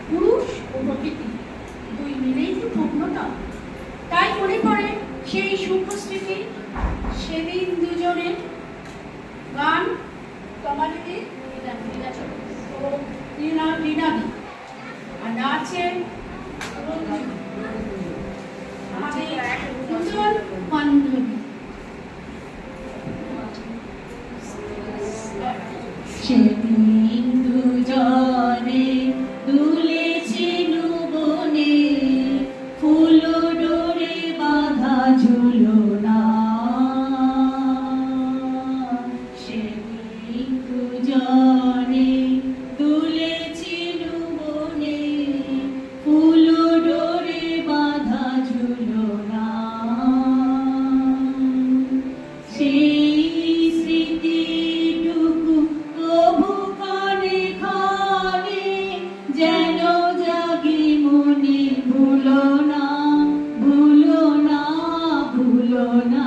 পুরুষ ও প্রকৃতি দুই মিলেই তো পূর্ণতা। তাই মনে পড়ে সেই সুখ স্মৃতি, সেদিন দুজনের গান, কমালিদি রিনাদি আর নাচে আমাদের উজ্জ্বল বান্ধবী। সেদিন দুজনে দুলেছিল বনে, ফুল ডোরে বাঁধা ঝুলনা। সেদিন দুজনে দুলেছিল বনে, ফুল ডোরে বাঁধা ঝুলনা। সেই স্মৃতিটুকু তবু কানে কানে যেন জাগে মনে। ভুলো না, ভুলো না, ভুলো না,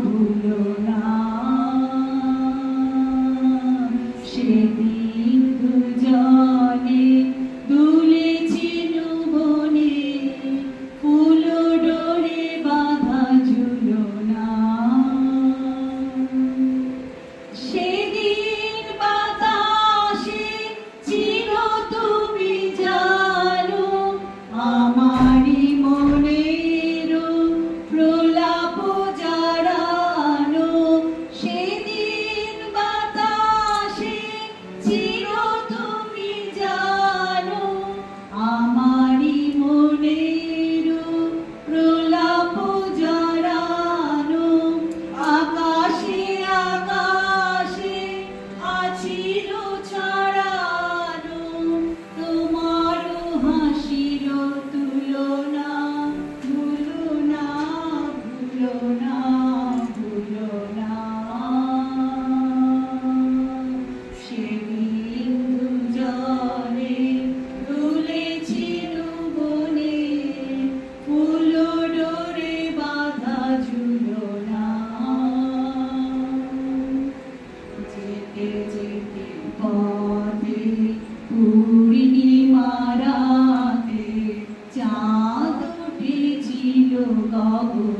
ভুলো না। সেদিন দুজনে দুলেছিল বনে, ফুল ডোরে বাঁধা ঝুলনা। সেদিন বাতাসে চির তুমি জানো, আমারই মনের প্রলাপ জারানো। সেদিন বাতাসে চির তুমি জানো, আমারই মনের প্রলাপ জারানো। আকাশে আকাশে আছিল ছড়ানো, তোমার হাসির তুলনা। ভুলো না, ভুলো না, ভুলো না। সেদিন দুজনে দুলেছিল বনে, ফুল ডোরে বাঁধা ঝুলনা। যেতে যেতে পথে পূর্ণিমা রাতে চাঁদ উঠেছিল গগনে।